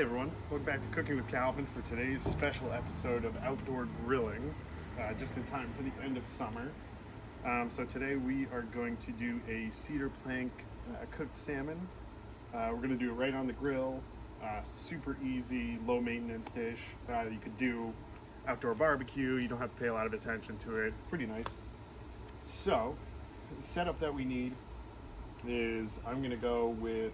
Hey everyone, welcome back to Cooking with Calvin for today's special episode of outdoor grilling, just in time for the end of summer. So today we are going to do a cedar plank cooked salmon. We're going to do it right on the grill, super easy, low maintenance dish. You could do outdoor barbecue, you don't have to pay a lot of attention to it, pretty nice. So the setup that we need is I'm going to go with,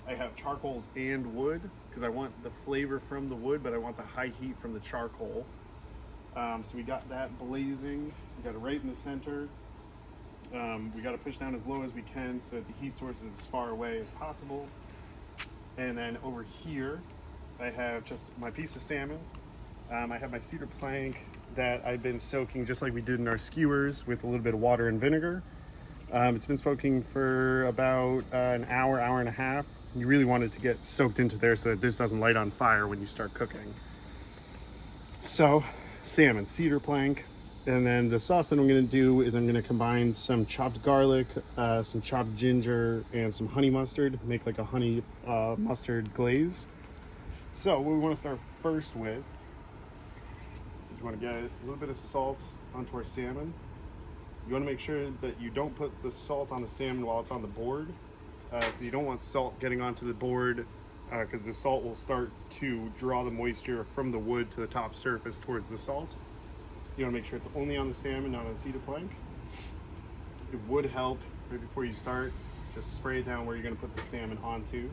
I have charcoals and wood because I want the flavor from the wood, but I want the high heat from the charcoal. So we got that blazing. We got it right in the center. We got to push down as low as we can so that the heat source is as far away as possible. And then over here, I have just my piece of salmon. I have my cedar plank that I've been soaking just like we did in our skewers with a little bit of water and vinegar. It's been soaking for about an hour, hour and a half. You really want it to get soaked into there so that this doesn't light on fire when you start cooking. So, salmon, cedar plank, and then the sauce that I'm going to do is I'm going to combine some chopped garlic, some chopped ginger, and some honey mustard, make like a honey mustard glaze. So, what we want to start first with is you want to get a little bit of salt onto our salmon. You want to make sure that you don't put the salt on the salmon while it's on the board. You don't want salt getting onto the board because the salt will start to draw the moisture from the wood to the top surface towards the salt. You want to make sure it's only on the salmon, not on the cedar plank. It would help right before you start, just spray it down where you're going to put the salmon onto.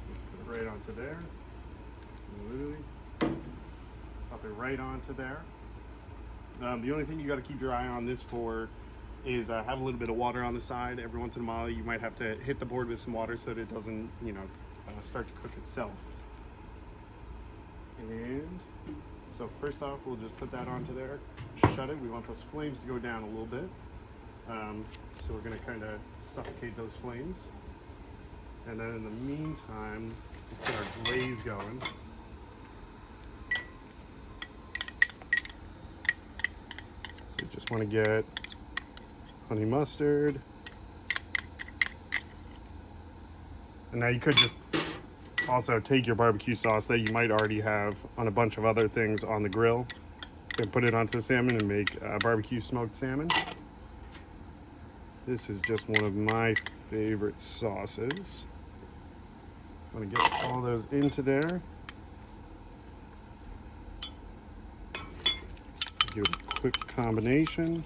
Just put it right onto there. Literally up it right onto there. The only thing you got to keep your eye on this for is have a little bit of water on the side. Every once in a while you might have to hit the board with some water so that it doesn't, start to cook itself. And so first off, we'll just put that onto there, shut it. We want those flames to go down a little bit. So we're going to kind of suffocate those flames. And then in the meantime, let's get our glaze going. So you just want to get honey mustard. And now you could just also take your barbecue sauce that you might already have on a bunch of other things on the grill and put it onto the salmon and make barbecue smoked salmon. This is just one of my favorite sauces. I'm gonna get all those into there. Give it a quick combination.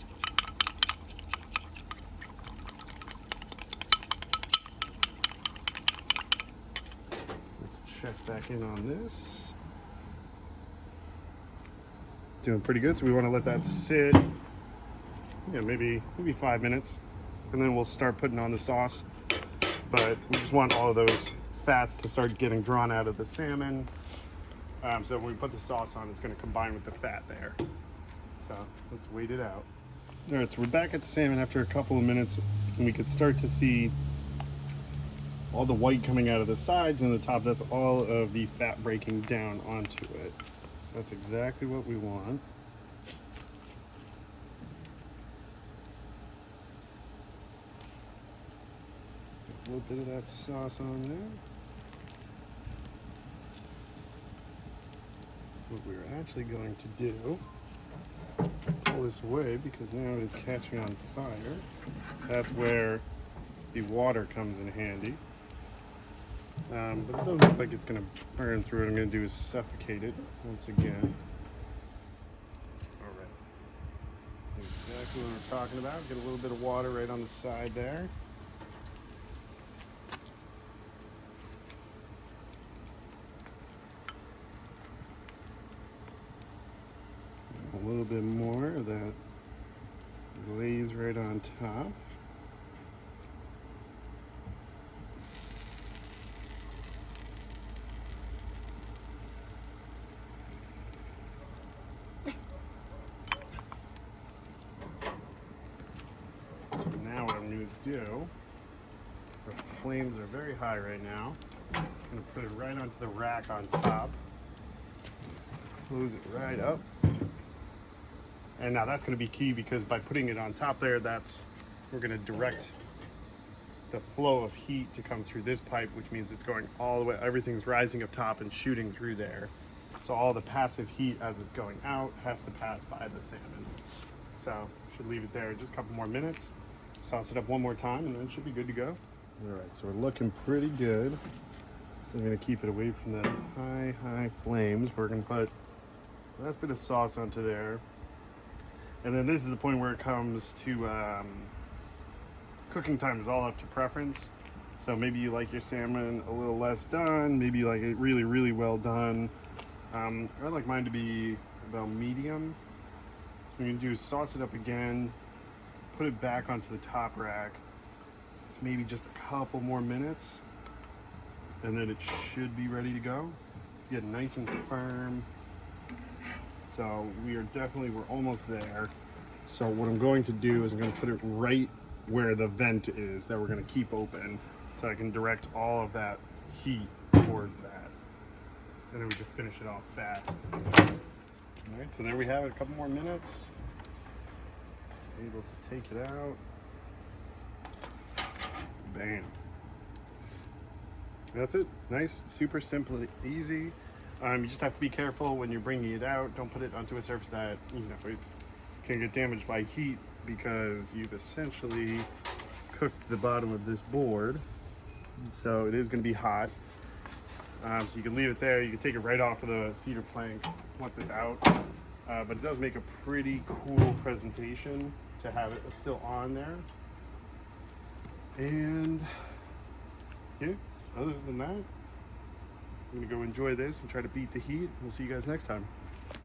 Check back in on this. Doing pretty good, so we want to let that sit, maybe 5 minutes, and then we'll start putting on the sauce. But we just want all of those fats to start getting drawn out of the salmon. So when we put the sauce on, it's going to combine with the fat there. So let's wait it out. All right, so we're back at the salmon after a couple of minutes, and we could start to see all the white coming out of the sides and the top. That's all of the fat breaking down onto it. So that's exactly what we want. A little bit of that sauce on there. What we're actually going to do, pull this away because now it is catching on fire. That's where the water comes in handy. But it doesn't look like it's going to burn through. What I'm going to do is suffocate it once again. All right. Exactly what we're talking about. Get a little bit of water right on the side there. A little bit more of that glaze right on top. Do. So the flames are very high right now. I'm going to put it right onto the rack on top. Close it right up. And now that's going to be key because by putting it on top there, we're going to direct the flow of heat to come through this pipe, which means it's going all the way, everything's rising up top and shooting through there. So all the passive heat as it's going out has to pass by the salmon. So should leave it there just a couple more minutes. Sauce it up one more time and then it should be good to go. All right, so we're looking pretty good. So I'm gonna keep it away from the high flames. We're gonna put a last bit of sauce onto there. And then this is the point where it comes to cooking time is all up to preference. So maybe you like your salmon a little less done, maybe you like it really, really well done. I like mine to be about medium. So what I'm gonna do is sauce it up again, put it back onto the top rack. It's maybe just a couple more minutes, and then it should be ready to go. Get nice and firm. So we're almost there. So what I'm going to do is I'm going to put it right where the vent is that we're going to keep open, so I can direct all of that heat towards that. And then we can finish it off fast. All right, so there we have it, a couple more minutes. Able to take it out. Bam. That's it. Nice, super simple, easy. You just have to be careful when you're bringing it out. Don't put it onto a surface that, you know, it can get damaged by heat, because you've essentially cooked the bottom of this board. So it is going to be hot. So you can leave it there. You can take it right off of the cedar plank once it's out. But it does make a pretty cool presentation to have it still on there. And yeah, other than that, I'm gonna go enjoy this and try to beat the heat. We'll see you guys next time.